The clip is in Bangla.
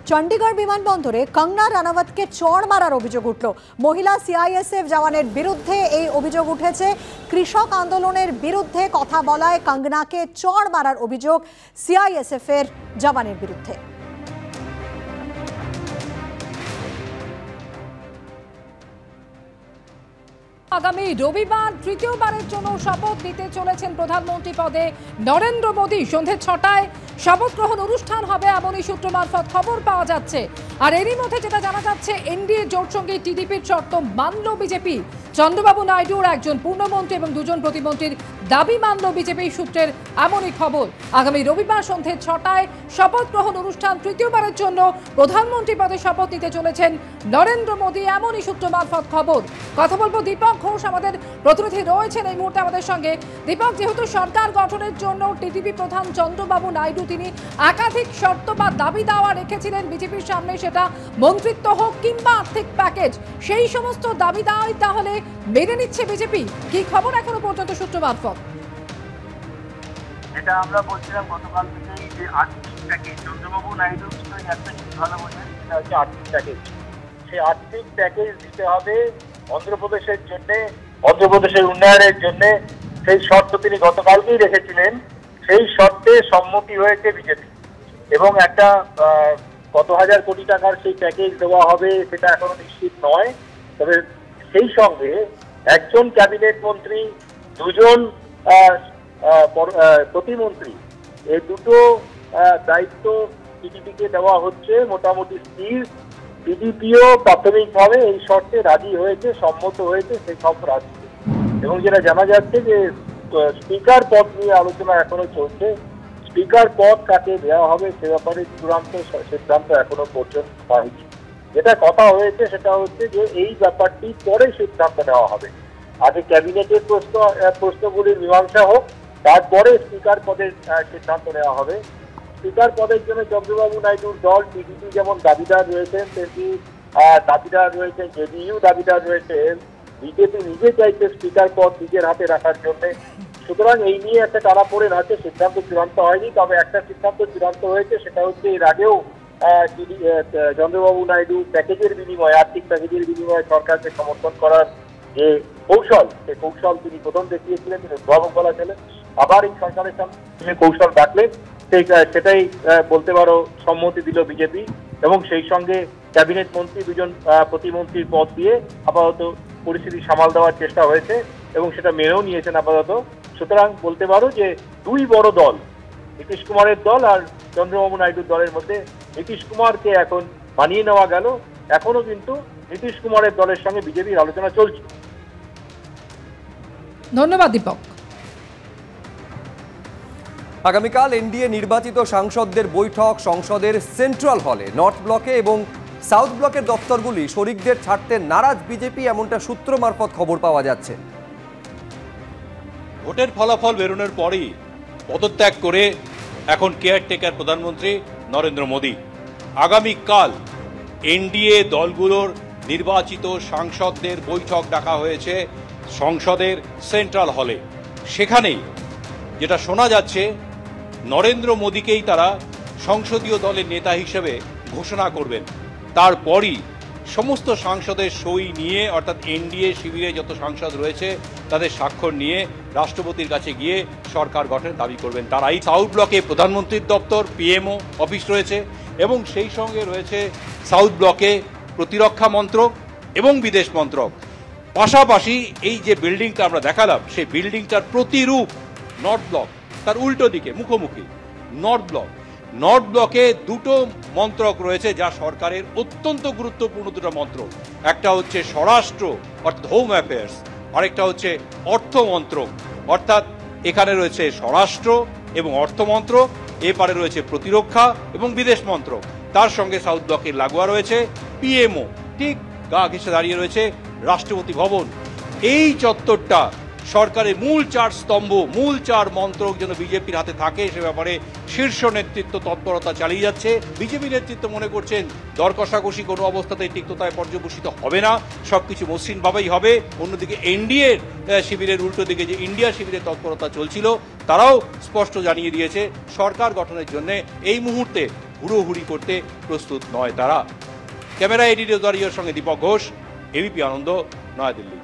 চণ্ডীগড় বিমানবন্দরে কঙ্গনা রানাওয়াতকে চড় মারার অভিযোগ উঠল। মহিলা সিআইএসএফ জওয়ানের বিরুদ্ধে এই অভিযোগ উঠেছে। কৃষক আন্দোলনের বিরুদ্ধে কথা বলায় কঙ্গনাকে চড় মারার অভিযোগ সিআইএসএফ এর জওয়ানের বিরুদ্ধে। আগামী রবিবার তৃতীয়বারের জন্য শপথ নিতে চলেছেন প্রধানমন্ত্রী পদে নরেন্দ্র মোদী। সন্ধ্যে 6টায় শপথ গ্রহণ অনুষ্ঠান হবে এমনই সূত্র মারফত খবর পাওয়া যাচ্ছে। আর এরই মধ্যে যেটা জানা যাচ্ছে, এনডিএ জোটসঙ্গী টিডিপির শর্ত মানল বিজেপি। চন্দ্রবাবু নাইডুর একজন পূর্ণমন্ত্রী এবং দুজন প্রতিমন্ত্রীর দাবি মানল বিজেপি সূত্রের এমনই খবর। আগামী রবিবার সন্ধ্যে 6টায় শপথ গ্রহণ অনুষ্ঠান, তৃতীয়বারের জন্য প্রধানমন্ত্রী পদে শপথ নিতে চলেছেন নরেন্দ্র মোদী, এমনই সূত্র মারফত খবর। কথা বলবো দীপক ঘোষ, আমাদের প্রতিনিধি রয়েছেন এই মুহূর্তে আমাদের সঙ্গে। দীপক, যেহেতু সরকার গঠনের জন্য টিডিপি প্রধান চন্দ্রবাবু নাইডু তিনি একাধিক শর্ত বা দাবি দাওয়া রেখেছিলেন বিজেপির সামনে, সেটা মন্ত্রিত্ব হোক কিংবা আর্থিক প্যাকেজ, সেই সমস্ত দাবি দাওয়াই তাহলে মেনে নিচ্ছে বিজেপি? কি খবর এখনো পর্যন্ত সূত্র মারফত? এটা আমরা বলছিলাম গতকাল থেকেই যে আর্থিক প্যাকেজ, চন্দ্রবাবু নাইডু কিন্তু একটা জিনিস ভালো বোঝেন, সেটা হচ্ছে আর্থিক প্যাকেজ। সেই আর্থিক প্যাকেজ দিতে হবে অন্ধ্রপ্রদেশের জন্য, অন্ধ্রপ্রদেশের উন্নয়নের জন্য। সেই শর্ত তিনি গতকালকেই রেখেছিলেন। সেই শর্তে সম্মতি হয়েছে বিজেপি এবং একটা কত হাজার কোটি টাকার সেই প্যাকেজ দেওয়া হবে সেটা এখনো নিশ্চিত নয়। তবে সেই সঙ্গে একজন ক্যাবিনেট মন্ত্রী, দুজন প্রতিমন্ত্রী, এই দুটো দায়িত্ব টিডিপিকে দেওয়া হচ্ছে মোটামুটি স্থির। টিডিপিও প্রাথমিকভাবে এই শর্তে রাজি হয়েছে, সম্মত হয়েছে সেই সব রাজি। এবং যেটা জানা যাচ্ছে যে স্পিকার পদ নিয়ে আলোচনা এখনো চলছে। স্পিকার পদ কাকে দেওয়া হবে সে ব্যাপারে চূড়ান্ত সিদ্ধান্ত এখনো পর্যন্ত হয়নি। যেটা কথা হয়েছে সেটা হচ্ছে যে এই ব্যাপারটি পরে সিদ্ধান্ত নেওয়া হবে। আগে ক্যাবিনেটের প্রশ্নগুলির মীমাংসা হোক, তারপরে স্পিকার পদের সিদ্ধান্ত নেওয়া হবে। স্পিকার পদের জন্য চন্দ্রবাবু নাইডুর দল টিডিপি যেমন দাবিদার রয়েছেন, তেমনি দাবিদার রয়েছেন জেডিইউ, দাবিদার রয়েছেন বিজেপি নিজে চাইছে স্পিকার পদ নিজের হাতে রাখার জন্য। সুতরাং এই নিয়ে একটা টানাপোড়েন আছে, সিদ্ধান্ত চূড়ান্ত হয়নি। তবে একটা সিদ্ধান্ত চূড়ান্ত হয়েছে, সেটা হচ্ছে এর আগেও চন্দ্রবাবু নাইডু প্যাকেজের বিনিময়ে, আর্থিক প্যাকেজের বিনিময়ে সরকারকে সমর্থন করার যে কৌশল, সেই কৌশল তিনি প্রথম দেখিয়েছিলেন, তিনি উদ্ভাবক বলা ছিলেন। আবার এই সরকারের সামনে কৌশল রাখলেন, সেটাই বলতে পারো সম্মতি দিল বিজেপি। এবং সেই সঙ্গে ক্যাবিনেট মন্ত্রী, দুজন প্রতিমন্ত্রীর পদ দিয়ে আপাতত পরিস্থিতি সামাল দেওয়ার চেষ্টা হয়েছে এবং সেটা মেনেও নিয়েছেন আপাতত। সুতরাং বলতে পারো যে দুই বড় দল, নীতিশ কুমারের দল আর চন্দ্রবাবু নাইডুর দলের মধ্যে নীতিশ কুমারকে এখন মানিয়ে নেওয়া গেল। এখনো কিন্তু নীতিশ কুমারের দলের সঙ্গে বিজেপির আলোচনা চলছে। ধন্যবাদ দীপক। আগামীকাল এনডিএ নির্বাচিত সাংসদদের বৈঠক সংসদের সেন্ট্রাল হলে। নর্থ ব্লকে এবং সাউথ ব্লকের দপ্তরগুলি শরিকদের ছাড়তে নারাজ বিজেপি, এমনটা সূত্র মারফত খবর পাওয়া যাচ্ছে। ভোটের ফলাফল বেরোনোর পরই পদত্যাগ করে এখন কেয়ারটেকার প্রধানমন্ত্রী নরেন্দ্র মোদী। আগামীকাল এনডিএ দলগুলোর নির্বাচিত সাংসদদের বৈঠক ডাকা হয়েছে সংসদের সেন্ট্রাল হলে। সেখানেই যেটা শোনা যাচ্ছে, নরেন্দ্র মোদীকেই তারা সংসদীয় দলের নেতা হিসেবে ঘোষণা করবেন। তারপরই সমস্ত সাংসদের সই নিয়ে, অর্থাৎ এনডিএ শিবিরে যত সাংসদ রয়েছে তাদের স্বাক্ষর নিয়ে রাষ্ট্রপতির কাছে গিয়ে সরকার গঠনের দাবি করবেন তারাই। সাউথ ব্লকে প্রধানমন্ত্রীর দপ্তর, পিএমও অফিস রয়েছে এবং সেই সঙ্গে রয়েছে সাউথ ব্লকে প্রতিরক্ষা মন্ত্রক এবং বিদেশ মন্ত্রক। পাশাপাশি এই যে বিল্ডিংটা আমরা দেখালাম, সেই বিল্ডিংটার প্রতিরূপ নর্থ ব্লক, তার উল্টো দিকে মুখোমুখি নর্থ ব্লকে দুটো মন্ত্রক রয়েছে যা সরকারের অত্যন্ত গুরুত্বপূর্ণ দুটো মন্ত্রক। একটা হচ্ছে স্বরাষ্ট্র অর্থাৎ হোম অ্যাফেয়ার্স, আরেকটা হচ্ছে অর্থ মন্ত্রক। অর্থাৎ এখানে রয়েছে স্বরাষ্ট্র এবং অর্থ মন্ত্রক, এপারে রয়েছে প্রতিরক্ষা এবং বিদেশ মন্ত্রক। তার সঙ্গে সাউথ ব্লকের লাগোয়া রয়েছে পিএমও, ঠিক গা ঘেঁষে দাঁড়িয়ে রয়েছে রাষ্ট্রপতি ভবন। এই চত্বরটা সরকারের মূল চার স্তম্ভ, মূল চার মন্ত্রক যেন বিজেপির হাতে থাকে সে ব্যাপারে শীর্ষ নেতৃত্ব তৎপরতা চালিয়ে যাচ্ছে। বিজেপি নেতৃত্ব মনে করছেন দর কষাকষি কোনো অবস্থাতেই তিক্ততায় পর্যবসিত হবে না, সবকিছু মসৃণভাবেই হবে। অন্যদিকে এনডিএ শিবিরের উল্টো দিকে যে ইন্ডিয়া শিবিরের তৎপরতা চলছিল, তারাও স্পষ্ট জানিয়ে দিয়েছে সরকার গঠনের জন্য এই মুহূর্তে হুড়োহুড়ি করতে প্রস্তুত নয় তারা। ক্যামেরা এডিটর সঙ্গে দীপক ঘোষ, এবিপি আনন্দ, নয়াদিল্লি।